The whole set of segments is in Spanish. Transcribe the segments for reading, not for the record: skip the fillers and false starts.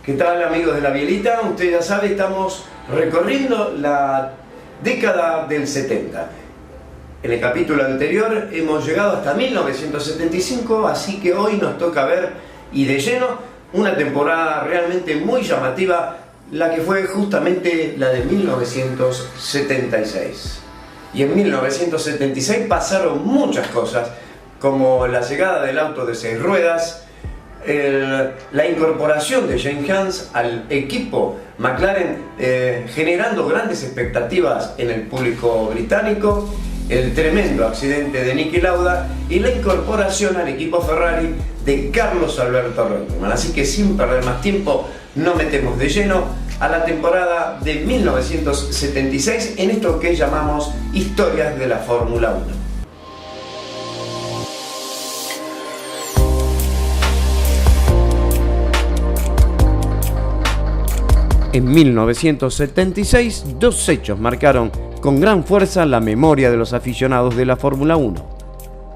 ¿Qué tal, amigos de la Bielita? Usted ya sabe, estamos recorriendo la década del 70. En el capítulo anterior hemos llegado hasta 1975, así que hoy nos toca ver, y de lleno, una temporada realmente muy llamativa, la que fue justamente la de 1976. Y en 1976 pasaron muchas cosas, como la llegada del auto de 6 ruedas, la incorporación de James Hunt al equipo McLaren, generando grandes expectativas en el público británico, el tremendo accidente de Niki Lauda y la incorporación al equipo Ferrari de Carlos Alberto Reutemann. Así que sin perder más tiempo, nos metemos de lleno a la temporada de 1976 en esto que llamamos Historias de la Fórmula 1. En 1976, dos hechos marcaron con gran fuerza la memoria de los aficionados de la Fórmula 1.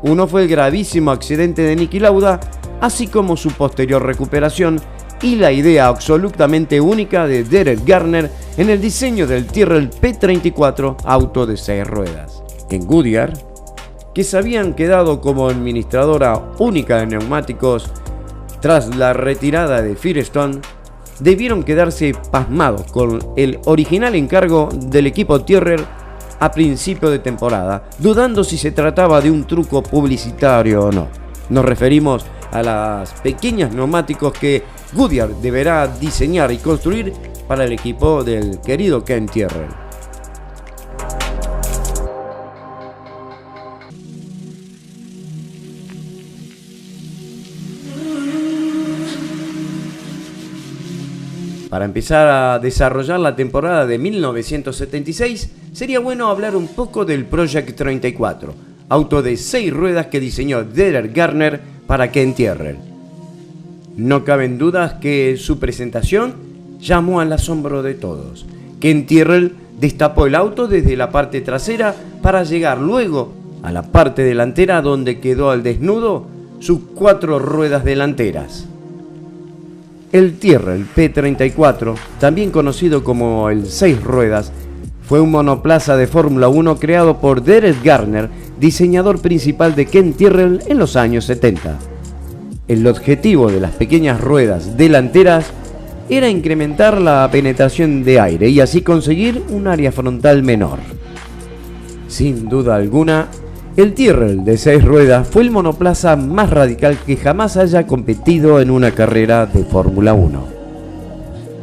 Uno fue el gravísimo accidente de Niki Lauda, así como su posterior recuperación y la idea absolutamente única de Derek Garner en el diseño del Tyrrell P34 auto de 6 ruedas. En Goodyear, que se habían quedado como administradora única de neumáticos tras la retirada de Firestone, debieron quedarse pasmados con el original encargo del equipo Tyrrell a principio de temporada, dudando si se trataba de un truco publicitario o no. Nos referimos a los pequeños neumáticos que Goodyear deberá diseñar y construir para el equipo del querido Ken Tyrrell. Para empezar a desarrollar la temporada de 1976, sería bueno hablar un poco del Project 34, auto de 6 ruedas que diseñó Derek Garner para Ken Tyrrell. No caben dudas que su presentación llamó al asombro de todos. Ken Tyrrell destapó el auto desde la parte trasera para llegar luego a la parte delantera, donde quedó al desnudo sus 4 ruedas delanteras. El Tyrrell P34, también conocido como el 6 ruedas, fue un monoplaza de Fórmula 1 creado por Derek Garner, diseñador principal de Ken Tyrrell en los años 70. El objetivo de las pequeñas ruedas delanteras era incrementar la penetración de aire y así conseguir un área frontal menor. Sin duda alguna, el Tyrrell de 6 ruedas fue el monoplaza más radical que jamás haya competido en una carrera de Fórmula 1.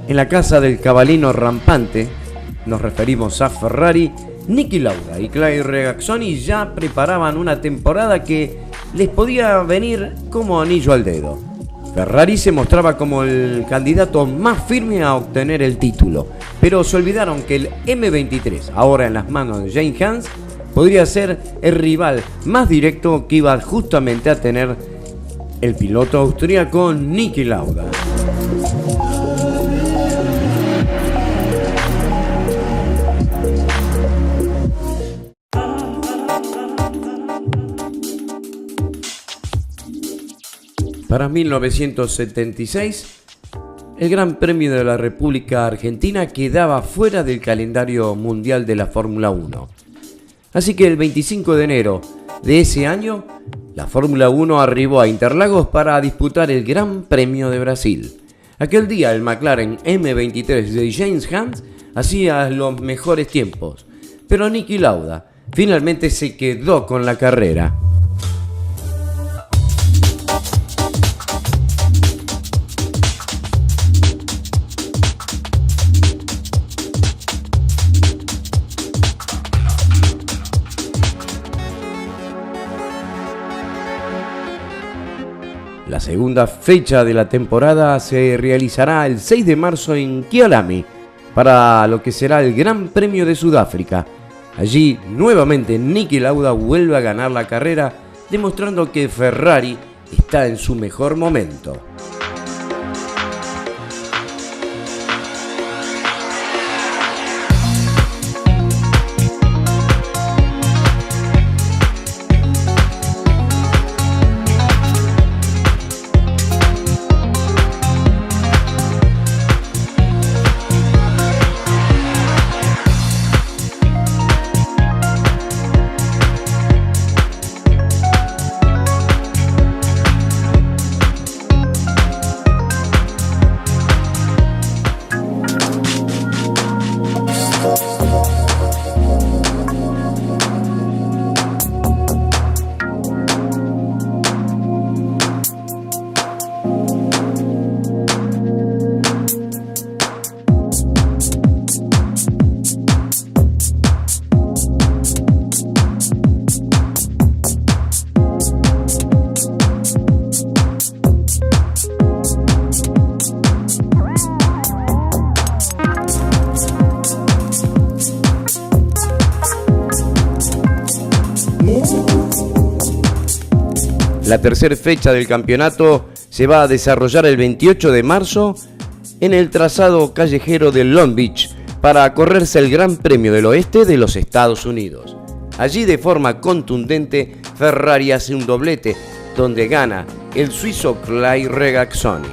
En la casa del cabalino rampante, nos referimos a Ferrari, Niki Lauda y Clay Regazzoni ya preparaban una temporada que les podía venir como anillo al dedo. Ferrari se mostraba como el candidato más firme a obtener el título, pero se olvidaron que el M23, ahora en las manos de James Hunt, podría ser el rival más directo que iba justamente a tener el piloto austríaco Niki Lauda. Para 1976, el Gran Premio de la República Argentina quedaba fuera del calendario mundial de la Fórmula 1. Así que el 25 de enero de ese año, la Fórmula 1 arribó a Interlagos para disputar el Gran Premio de Brasil. Aquel día el McLaren M23 de James Hunt hacía los mejores tiempos, pero Niki Lauda finalmente se quedó con la carrera. La segunda fecha de la temporada se realizará el 6 de marzo en Kyalami para lo que será el Gran Premio de Sudáfrica. Allí nuevamente Niki Lauda vuelve a ganar la carrera, demostrando que Ferrari está en su mejor momento. La tercera fecha del campeonato se va a desarrollar el 28 de marzo en el trazado callejero de Long Beach para correrse el Gran Premio del Oeste de los Estados Unidos. Allí, de forma contundente, Ferrari hace un doblete, donde gana el suizo Clay Regazzoni.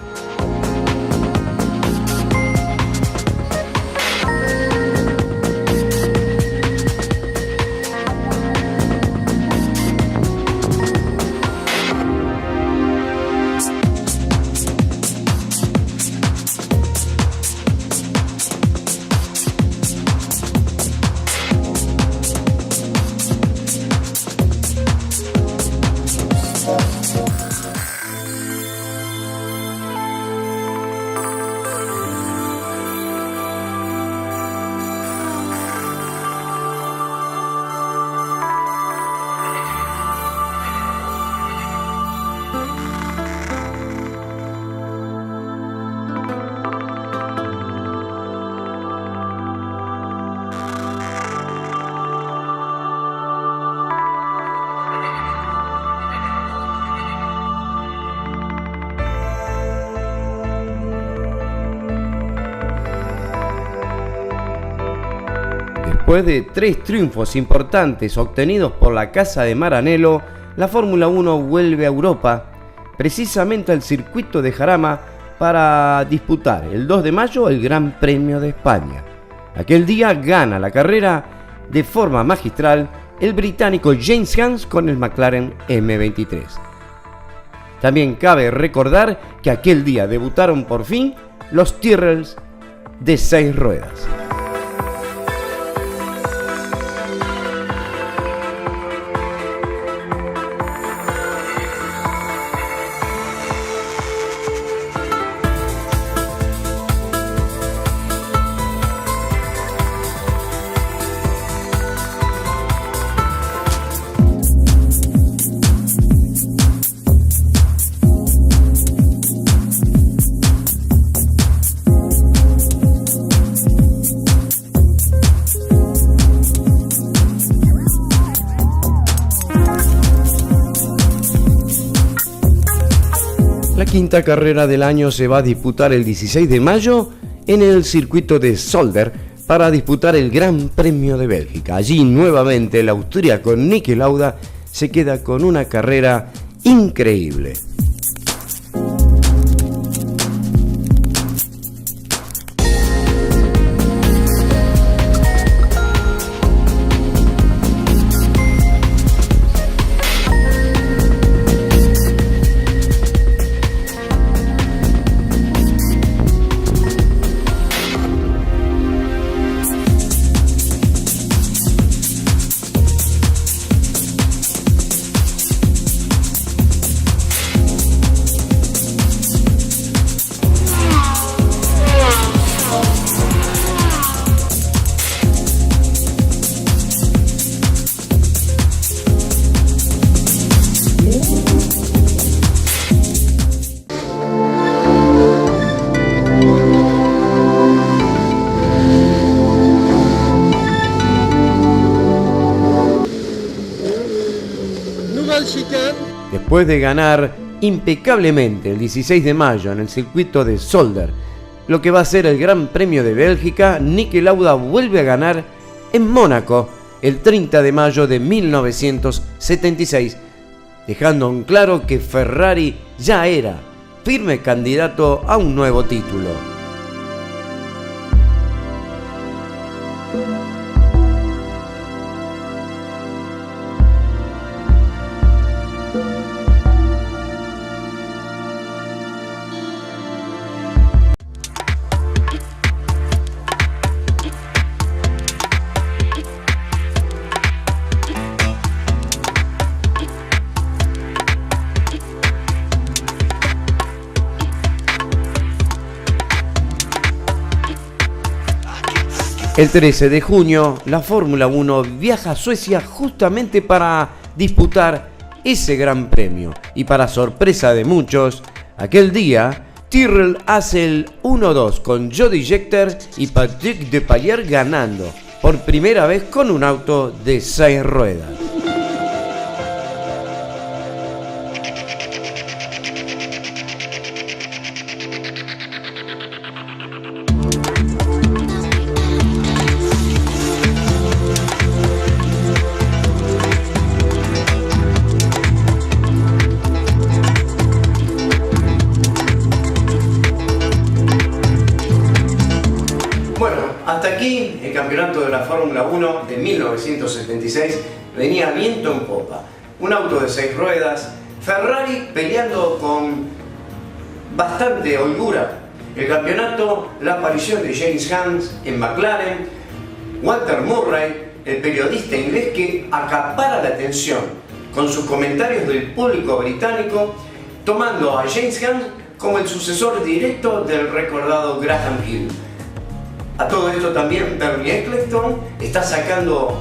Después de 3 triunfos importantes obtenidos por la casa de Maranello, la Fórmula 1 vuelve a Europa, precisamente al circuito de Jarama, para disputar el 2 de mayo el Gran Premio de España. Aquel día gana la carrera de forma magistral el británico James Hunt con el McLaren M23. También cabe recordar que aquel día debutaron por fin los Tyrrells de 6 ruedas. La quinta carrera del año se va a disputar el 16 de mayo en el circuito de Zolder para disputar el Gran Premio de Bélgica. Allí nuevamente el austríaco Niki Lauda se queda con una carrera increíble. Después de ganar impecablemente el 16 de mayo en el circuito de Zolder, lo que va a ser el Gran Premio de Bélgica, Niki Lauda vuelve a ganar en Mónaco el 30 de mayo de 1976, dejando en claro que Ferrari ya era firme candidato a un nuevo título. El 13 de junio, la Fórmula 1 viaja a Suecia justamente para disputar ese gran premio. Y para sorpresa de muchos, aquel día, Tyrrell hace el 1-2 con Jody Scheckter y Patrick Depailler ganando por primera vez con un auto de 6 ruedas. hasta aquí el campeonato de la Fórmula 1 de 1976 venía viento en popa. Un auto de 6 ruedas, Ferrari peleando con bastante holgura el campeonato, la aparición de James Hunt en McLaren, Walter Murray, el periodista inglés que acapara la atención con sus comentarios del público británico, tomando a James Hunt como el sucesor directo del recordado Graham Hill. A todo esto también Bernie Ecclestone está sacando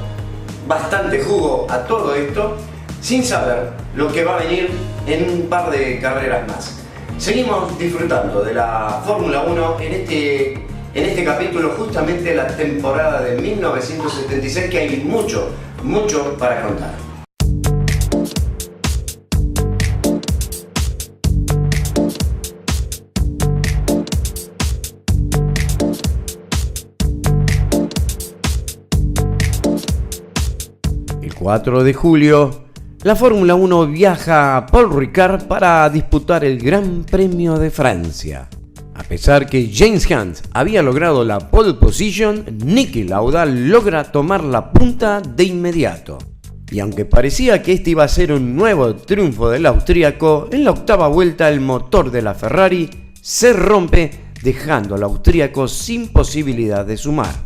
bastante jugo a todo esto, sin saber lo que va a venir en un par de carreras más. Seguimos disfrutando de la Fórmula 1 en este capítulo, justamente la temporada de 1976, que hay mucho para contar. El 4 de julio, la Fórmula 1 viaja a Paul Ricard para disputar el Gran Premio de Francia. A pesar que James Hunt había logrado la pole position, Niki Lauda logra tomar la punta de inmediato. Y aunque parecía que este iba a ser un nuevo triunfo del austríaco, en la octava vuelta el motor de la Ferrari se rompe, dejando al austríaco sin posibilidad de sumar.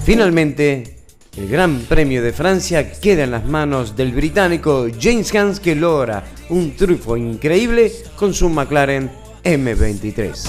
Finalmente, el Gran Premio de Francia queda en las manos del británico James Hunt, que logra un triunfo increíble con su McLaren M23.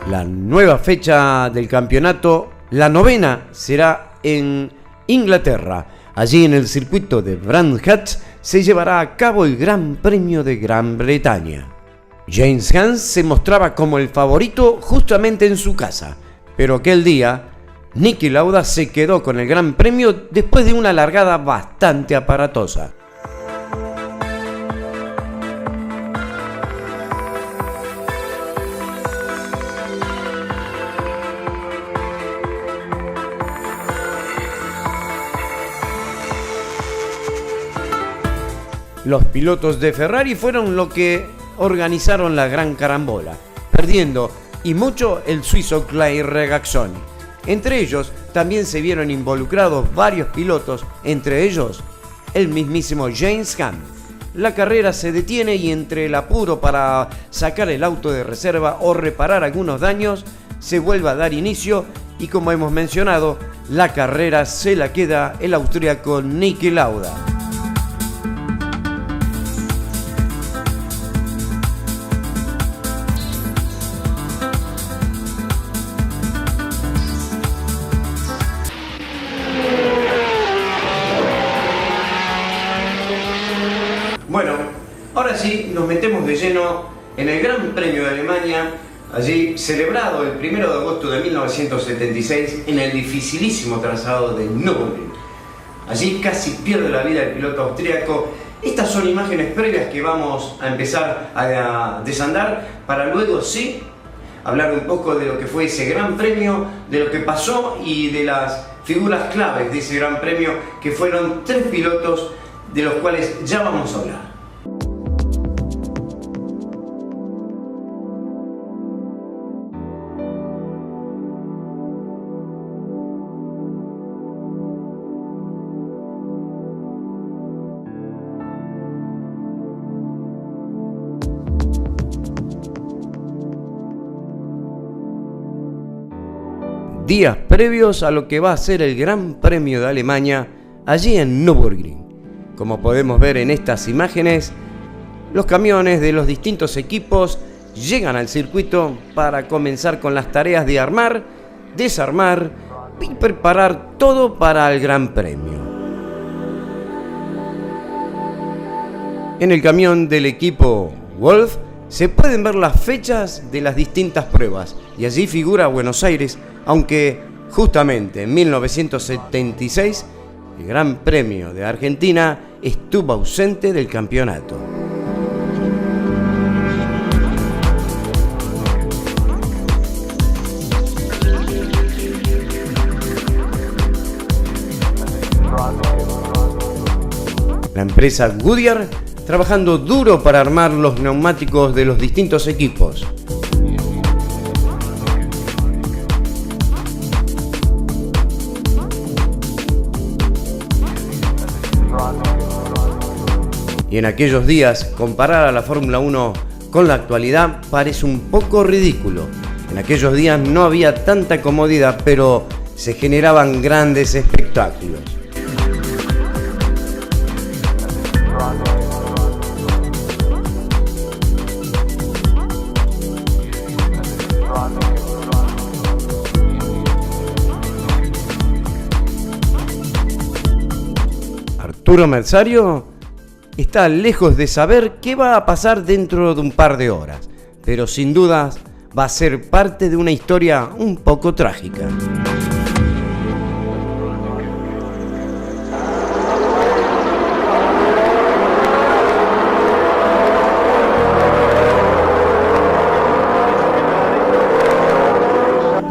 La nueva fecha del campeonato, la novena, será en Inglaterra. Allí en el circuito de Brands Hatch se llevará a cabo el Gran Premio de Gran Bretaña. James Hunt se mostraba como el favorito justamente en su casa, pero aquel día Niki Lauda se quedó con el Gran Premio después de una largada bastante aparatosa. Los pilotos de Ferrari fueron los que organizaron la gran carambola, perdiendo y mucho el suizo Clay Regazzoni. Entre ellos también se vieron involucrados varios pilotos, entre ellos el mismísimo James Hunt. La carrera se detiene y entre el apuro para sacar el auto de reserva o reparar algunos daños, se vuelve a dar inicio y, como hemos mencionado, la carrera se la queda el austríaco Niki Lauda. Bueno, ahora sí nos metemos de lleno en el Gran Premio de Alemania, allí celebrado el 1 de agosto de 1976 en el dificilísimo trazado de Nürburgring. Allí casi pierde la vida el piloto austríaco. Estas son imágenes previas que vamos a empezar a desandar para luego sí hablar un poco de lo que fue ese Gran Premio, de lo que pasó y de las figuras claves de ese Gran Premio, que fueron 3 pilotos de los cuales ya vamos a hablar. Días previos a lo que va a ser el Gran Premio de Alemania, allí en Nürburgring. Como podemos ver en estas imágenes, los camiones de los distintos equipos llegan al circuito para comenzar con las tareas de armar, desarmar y preparar todo para el Gran Premio. En el camión del equipo Wolf se pueden ver las fechas de las distintas pruebas y allí figura Buenos Aires, aunque justamente en 1976 el Gran Premio de Argentina estuvo ausente del campeonato. La empresa Goodyear trabajando duro para armar los neumáticos de los distintos equipos. Y en aquellos días, comparar a la Fórmula 1 con la actualidad parece un poco ridículo. En aquellos días no había tanta comodidad, pero se generaban grandes espectáculos. Arturo Merzario está lejos de saber qué va a pasar dentro de un par de horas, pero sin dudas va a ser parte de una historia un poco trágica.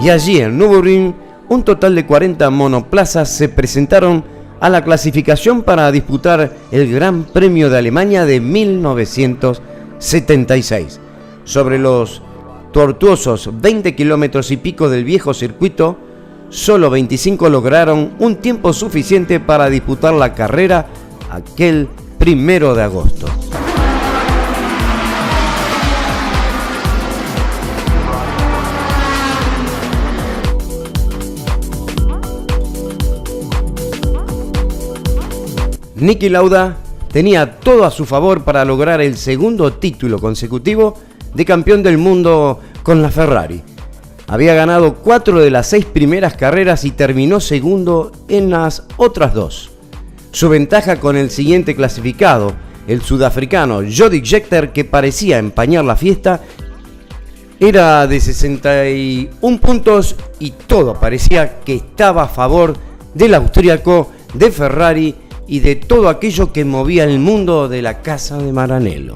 Y allí en Nürburgring, un total de 40 monoplazas se presentaron a la clasificación para disputar el Gran Premio de Alemania de 1976. Sobre los tortuosos 20 kilómetros y pico del viejo circuito, solo 25 lograron un tiempo suficiente para disputar la carrera aquel 1 de agosto. Niki Lauda tenía todo a su favor para lograr el segundo título consecutivo de campeón del mundo con la Ferrari. Había ganado 4 de las 6 primeras carreras y terminó segundo en las otras 2. Su ventaja con el siguiente clasificado, el sudafricano Jody Scheckter, que parecía empañar la fiesta, era de 61 puntos y todo parecía que estaba a favor del austríaco, de Ferrari y de todo aquello que movía el mundo de la casa de Maranello.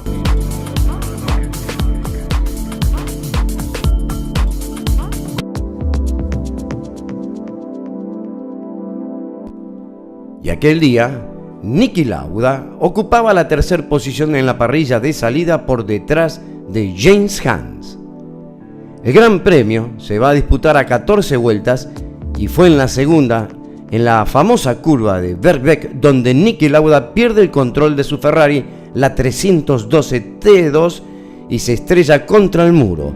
Y aquel día, Niki Lauda ocupaba la tercera posición en la parrilla de salida por detrás de James Hunt. El Gran Premio se va a disputar a 14 vueltas y fue en la segunda, en la famosa curva de Verbeek, donde Niki Lauda pierde el control de su Ferrari, la 312 T2, y se estrella contra el muro.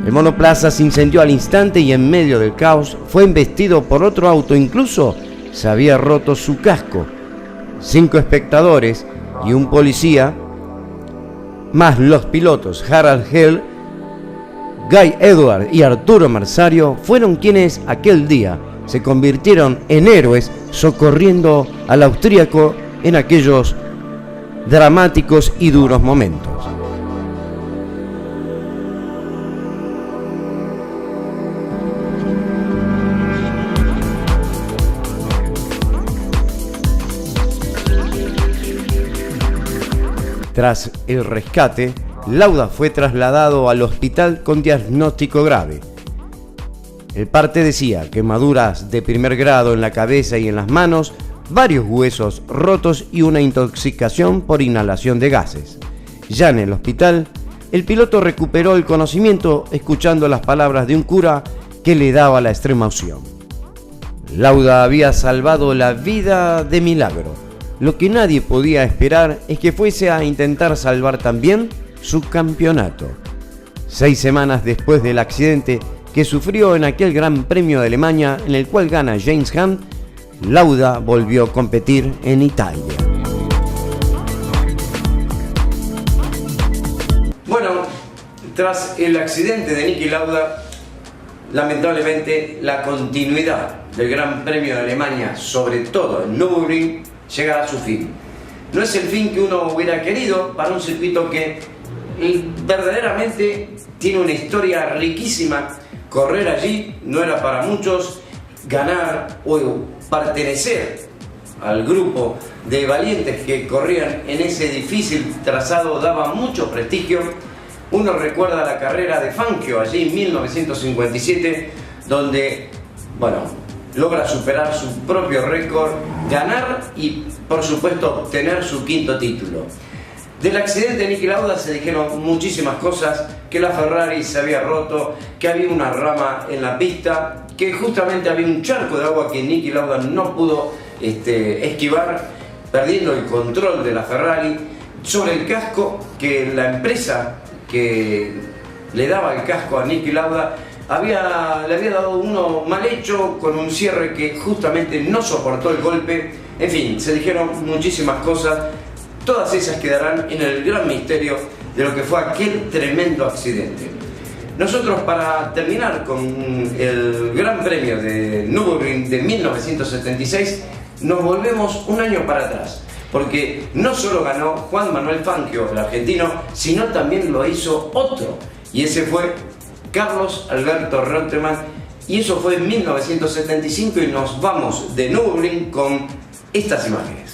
El monoplaza se incendió al instante y en medio del caos fue embestido por otro auto, incluso se había roto su casco. 5 espectadores y un policía, más los pilotos Harald Hell, Guy Edwards y Arturo Merzario, fueron quienes aquel día se convirtieron en héroes socorriendo al austríaco en aquellos dramáticos y duros momentos. Tras el rescate, Lauda fue trasladado al hospital con diagnóstico grave. El parte decía quemaduras de primer grado en la cabeza y en las manos, varios huesos rotos y una intoxicación por inhalación de gases. Ya en el hospital, el piloto recuperó el conocimiento escuchando las palabras de un cura que le daba la extrema unción. Lauda había salvado la vida de milagro. Lo que nadie podía esperar es que fuese a intentar salvar también su campeonato. 6 semanas después del accidente que sufrió en aquel Gran Premio de Alemania, en el cual gana James Hunt, Lauda volvió a competir en Italia. Bueno, tras el accidente de Niki Lauda, lamentablemente la continuidad del Gran Premio de Alemania, sobre todo en Nürburgring, llegará a su fin. No es el fin que uno hubiera querido para un circuito que verdaderamente tiene una historia riquísima. Correr allí no era para muchos, ganar o pertenecer al grupo de valientes que corrían en ese difícil trazado daba mucho prestigio. Uno recuerda la carrera de Fangio allí en 1957, donde, logra superar su propio récord, ganar y, por supuesto, obtener su quinto título. Del accidente de Niki Lauda se dijeron muchísimas cosas, que la Ferrari se había roto, que había una rama en la pista, que justamente había un charco de agua que Niki Lauda no pudo esquivar, perdiendo el control de la Ferrari, sobre el casco que la empresa que le daba el casco a Niki Lauda le había dado uno mal hecho, con un cierre que justamente no soportó el golpe. En fin, se dijeron muchísimas cosas, todas esas quedarán en el gran misterio de lo que fue aquel tremendo accidente. Nosotros, para terminar con el Gran Premio de Nürburgring de 1976, nos volvemos un año para atrás, porque no solo ganó Juan Manuel Fangio, el argentino, sino también lo hizo otro, y ese fue Carlos Alberto Reutemann, y eso fue en 1975, y nos vamos de Nürburgring con estas imágenes.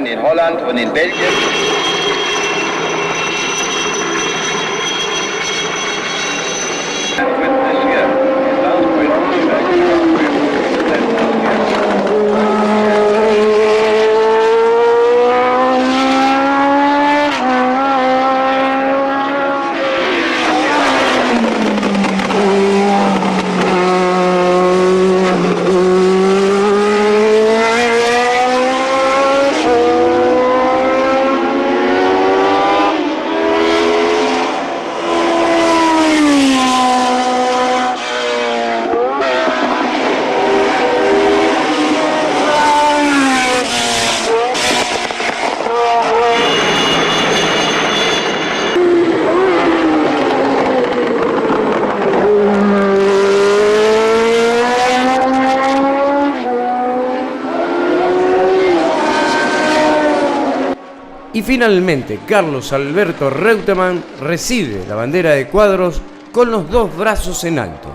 In Holland und in Belgien. Y finalmente, Carlos Alberto Reutemann recibe la bandera de cuadros con los dos brazos en alto.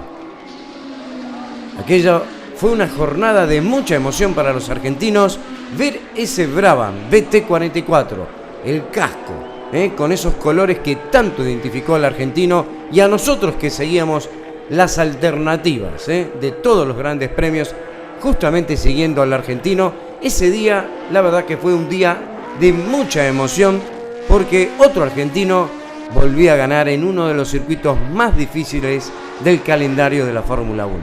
Aquella fue una jornada de mucha emoción para los argentinos, ver ese Brabham BT44, el casco, con esos colores que tanto identificó al argentino y a nosotros que seguíamos las alternativas de todos los grandes premios, justamente siguiendo al argentino. Ese día, la verdad que fue un día de mucha emoción, porque otro argentino volvía a ganar en uno de los circuitos más difíciles del calendario de la Fórmula 1.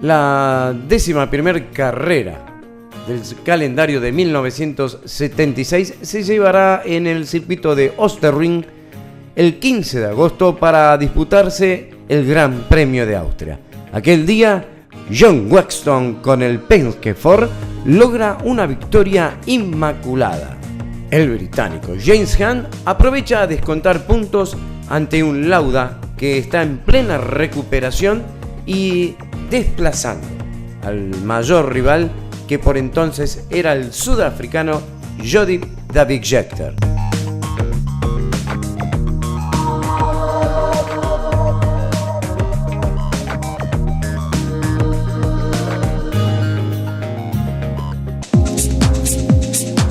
La 11ª carrera del calendario de 1976 se llevará en el circuito de Osterring el 15 de agosto para disputarse el Gran Premio de Austria. Aquel día, John Wexton con el Penske Ford logra una victoria inmaculada. El británico James Hunt aprovecha a descontar puntos ante un Lauda que está en plena recuperación y desplazando al mayor rival, que por entonces era el sudafricano Jody David Scheckter.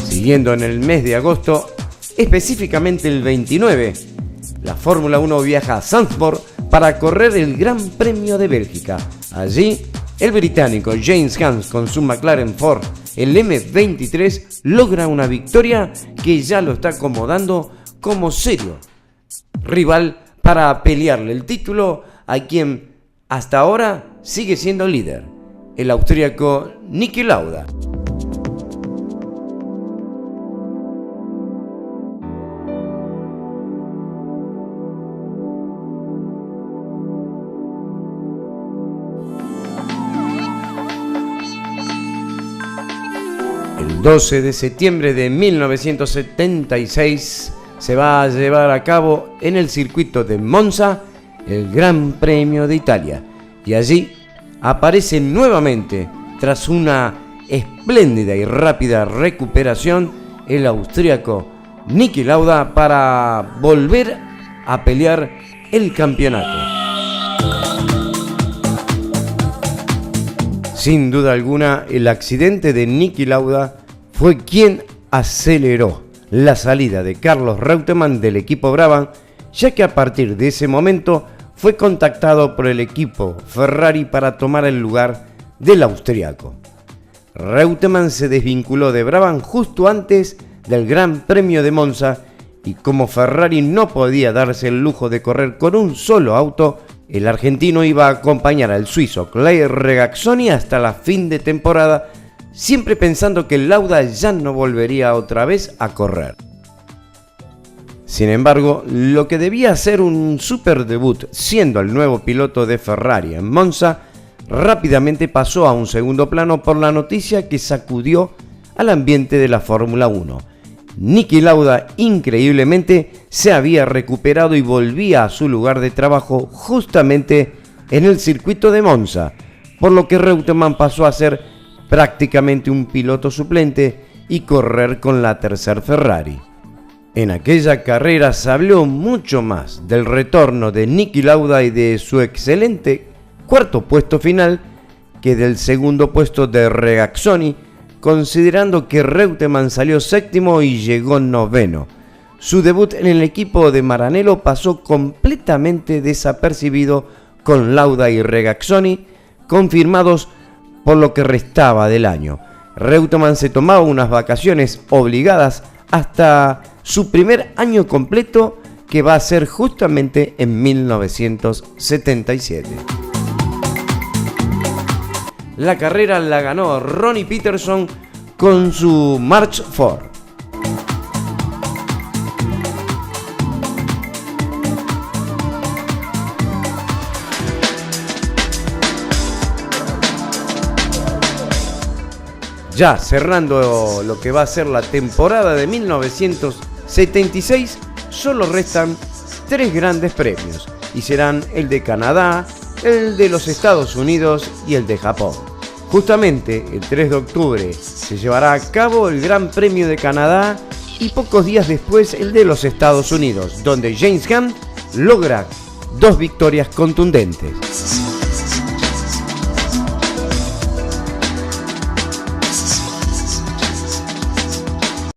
Siguiendo en el mes de agosto, específicamente el 29, la Fórmula 1 viaja a Zandvoort para correr el Gran Premio de Bélgica. Allí, el británico James Hunt con su McLaren Ford, el M23, logra una victoria que ya lo está acomodando como serio rival para pelearle el título a quien hasta ahora sigue siendo líder, el austríaco Niki Lauda. El 12 de septiembre de 1976 se va a llevar a cabo en el circuito de Monza el Gran Premio de Italia, y allí aparece nuevamente, tras una espléndida y rápida recuperación, el austríaco Niki Lauda para volver a pelear el campeonato. Sin duda alguna, el accidente de Niki Lauda fue quien aceleró la salida de Carlos Reutemann del equipo Brabham, ya que a partir de ese momento fue contactado por el equipo Ferrari para tomar el lugar del austríaco. Reutemann se desvinculó de Brabham justo antes del Gran Premio de Monza, y como Ferrari no podía darse el lujo de correr con un solo auto, el argentino iba a acompañar al suizo Clay Regazzoni hasta la fin de temporada, siempre pensando que Lauda ya no volvería otra vez a correr. Sin embargo, lo que debía ser un super debut siendo el nuevo piloto de Ferrari en Monza, rápidamente pasó a un segundo plano por la noticia que sacudió al ambiente de la Fórmula 1. Niki Lauda increíblemente se había recuperado y volvía a su lugar de trabajo justamente en el circuito de Monza, por lo que Reutemann pasó a ser prácticamente un piloto suplente y correr con la tercer Ferrari. En aquella carrera se habló mucho más del retorno de Niki Lauda y de su excelente cuarto puesto final que del segundo puesto de Regazzoni, considerando que Reutemann salió séptimo y llegó noveno. Su debut en el equipo de Maranello pasó completamente desapercibido, con Lauda y Regazzoni confirmados por lo que restaba del año. Reutemann se tomaba unas vacaciones obligadas hasta su primer año completo, que va a ser justamente en 1977. La carrera la ganó Ronnie Peterson con su March 4. Ya cerrando lo que va a ser la temporada de 1976, solo restan 3 grandes premios, y serán el de Canadá, el de los Estados Unidos y el de Japón. Justamente el 3 de octubre se llevará a cabo el Gran Premio de Canadá y pocos días después el de los Estados Unidos, donde James Hunt logra 2 victorias contundentes.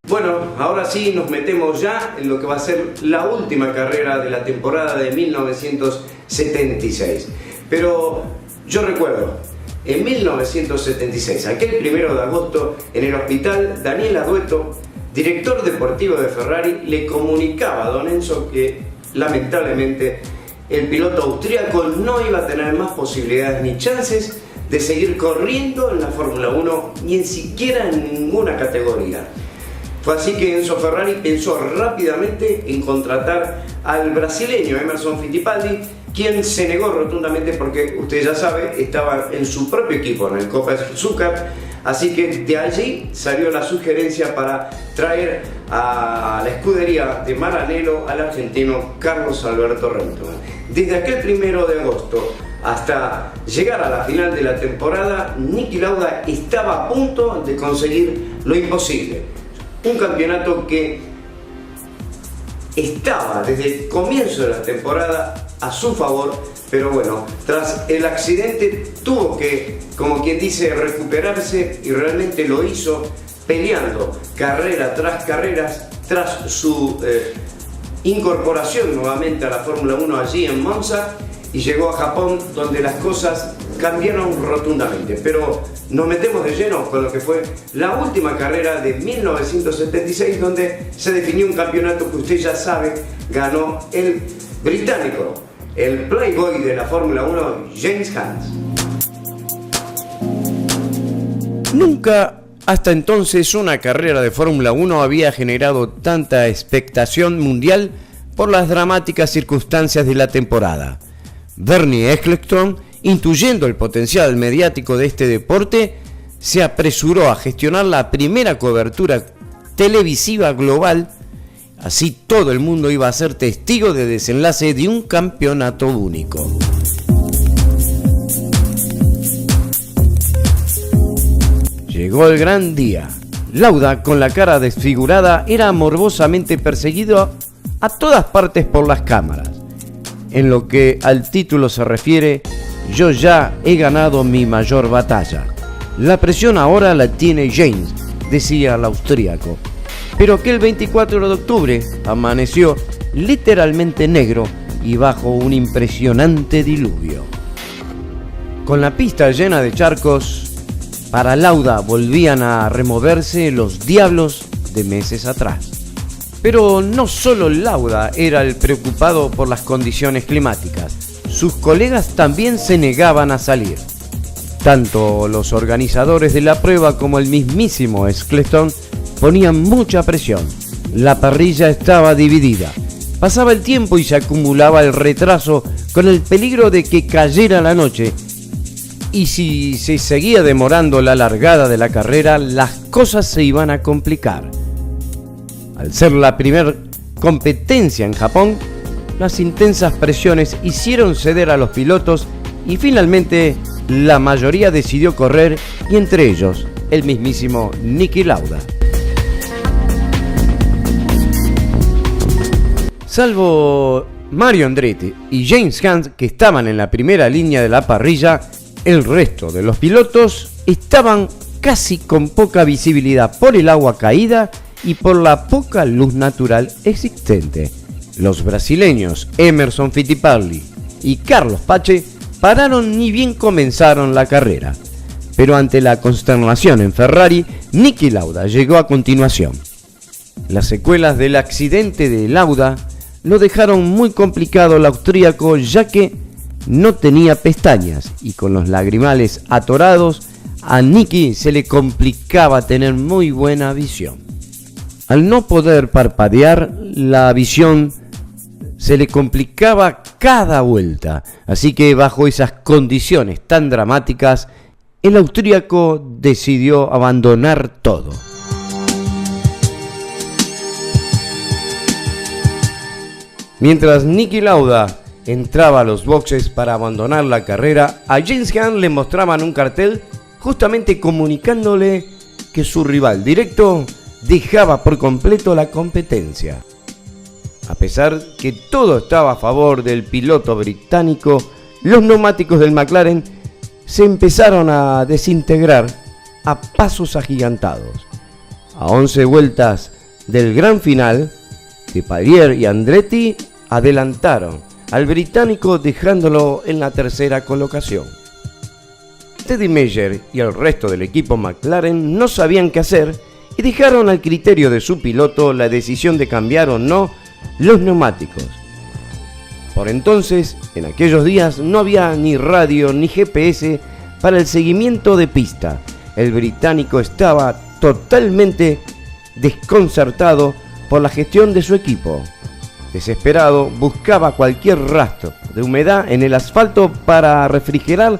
Bueno, ahora sí nos metemos ya en lo que va a ser la última carrera de la temporada de 1976. Pero yo recuerdo, en 1976, aquel 1 de agosto, en el hospital, Daniel Adueto, director deportivo de Ferrari, le comunicaba a Don Enzo que lamentablemente el piloto austríaco no iba a tener más posibilidades ni chances de seguir corriendo en la Fórmula 1, ni en siquiera en ninguna categoría. Fue así que Enzo Ferrari pensó rápidamente en contratar al brasileño Emerson Fittipaldi, quien se negó rotundamente porque, usted ya sabe, estaba en su propio equipo, en el Copa Zucar. Así que de allí salió la sugerencia para traer a la escudería de Maranello al argentino Carlos Alberto Reutemann. Desde aquel 1 de agosto hasta llegar a la final de la temporada, Niki Lauda estaba a punto de conseguir lo imposible. Un campeonato que estaba desde el comienzo de la temporada a su favor, pero bueno, tras el accidente tuvo que, como quien dice, recuperarse, y realmente lo hizo peleando carrera tras carreras, tras su incorporación nuevamente a la Fórmula 1 allí en Monza, y llegó a Japón, donde las cosas cambiaron rotundamente. Pero nos metemos de lleno con lo que fue la última carrera de 1976, donde se definió un campeonato que usted ya sabe, ganó el británico, el playboy de la Fórmula 1, James Hunt. Nunca hasta entonces una carrera de Fórmula 1 había generado tanta expectación mundial por las dramáticas circunstancias de la temporada. Bernie Ecclestone, intuyendo el potencial mediático de este deporte, se apresuró a gestionar la primera cobertura televisiva global. Así todo el mundo iba a ser testigo del desenlace de un campeonato único. Llegó el gran día. Lauda, con la cara desfigurada, era morbosamente perseguido a todas partes por las cámaras. En lo que al título se refiere, yo ya he ganado mi mayor batalla. La presión ahora la tiene James, decía el austríaco. Pero aquel 24 de octubre amaneció literalmente negro y bajo un impresionante diluvio. Con la pista llena de charcos, para Lauda volvían a removerse los diablos de meses atrás. Pero no solo Lauda era el preocupado por las condiciones climáticas, sus colegas también se negaban a salir. Tanto los organizadores de la prueba como el mismísimo Ecclestone ponían mucha presión. La parrilla estaba dividida. Pasaba el tiempo y se acumulaba el retraso, con el peligro de que cayera la noche. Y si se seguía demorando la largada de la carrera, las cosas se iban a complicar. Al ser la primera competencia en Japón, las intensas presiones hicieron ceder a los pilotos y finalmente la mayoría decidió correr, y entre ellos el mismísimo Niki Lauda. Salvo Mario Andretti y James Hunt, que estaban en la primera línea de la parrilla, el resto de los pilotos estaban casi con poca visibilidad por el agua caída y por la poca luz natural existente. Los brasileños Emerson Fittipaldi y Carlos Pace pararon ni bien comenzaron la carrera. Pero ante la consternación en Ferrari, Niki Lauda llegó a continuación. Las secuelas del accidente de Lauda lo dejaron muy complicado al austríaco, ya que no tenía pestañas y con los lagrimales atorados a Niki se le complicaba tener muy buena visión. Al no poder parpadear, la visión se le complicaba cada vuelta, así que bajo esas condiciones tan dramáticas, el austríaco decidió abandonar todo. Mientras Niki Lauda entraba a los boxes para abandonar la carrera, a James Hunt le mostraban un cartel justamente comunicándole que su rival directo dejaba por completo la competencia. A pesar que todo estaba a favor del piloto británico, los neumáticos del McLaren se empezaron a desintegrar a pasos agigantados. A 11 vueltas del gran final, Depailler y Andretti adelantaron al británico dejándolo en la tercera colocación. Teddy Mayer y el resto del equipo McLaren no sabían qué hacer y dejaron al criterio de su piloto la decisión de cambiar o no los neumáticos. Por entonces, en aquellos días no había ni radio ni GPS para el seguimiento de pista. El británico estaba totalmente desconcertado por la gestión de su equipo. Desesperado, buscaba cualquier rastro de humedad en el asfalto para refrigerar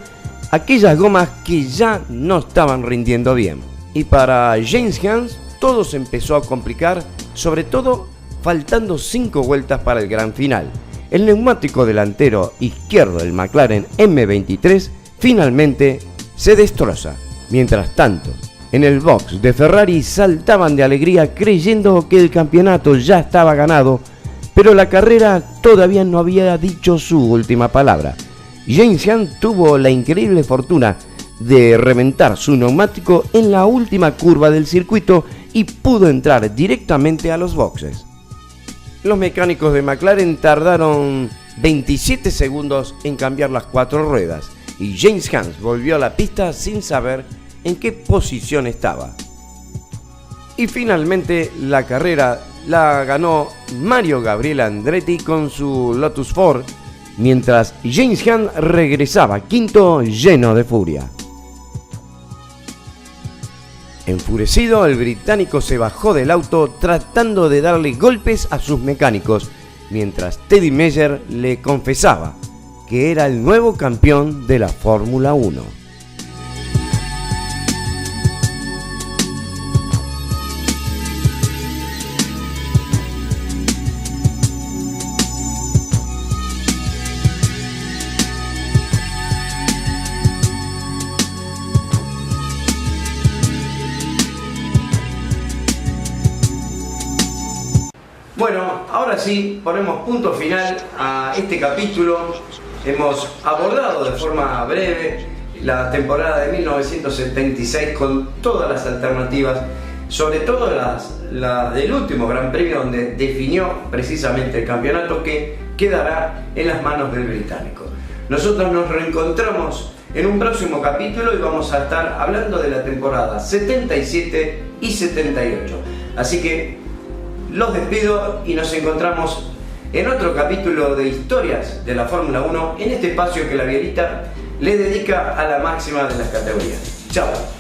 aquellas gomas que ya no estaban rindiendo bien. Y para James Hunt todo se empezó a complicar, sobre todo faltando 5 vueltas para el gran final. El neumático delantero izquierdo del McLaren M23 finalmente se destroza. Mientras tanto, en el box de Ferrari saltaban de alegría creyendo que el campeonato ya estaba ganado, pero la carrera todavía no había dicho su última palabra. James Hunt tuvo la increíble fortuna de reventar su neumático en la última curva del circuito y pudo entrar directamente a los boxes. Los mecánicos de McLaren tardaron 27 segundos en cambiar las 4 ruedas y James Hunt volvió a la pista sin saber en qué posición estaba. Y finalmente la carrera la ganó Mario Gabriele Andretti con su Lotus 4, mientras James Hunt regresaba quinto lleno de furia. Enfurecido, el británico se bajó del auto tratando de darle golpes a sus mecánicos, mientras Teddy Mayer le confesaba que era el nuevo campeón de la Fórmula 1. Bueno, ahora sí ponemos punto final a este capítulo. Hemos abordado de forma breve la temporada de 1976 con todas las alternativas, sobre todo la del último Gran Premio, donde definió precisamente el campeonato que quedará en las manos del británico. Nosotros nos reencontramos en un próximo capítulo y vamos a estar hablando de la temporada 77 y 78. Así que los despido y nos encontramos en otro capítulo de historias de la Fórmula 1 en este espacio que la Violita le dedica a la máxima de las categorías. Chao.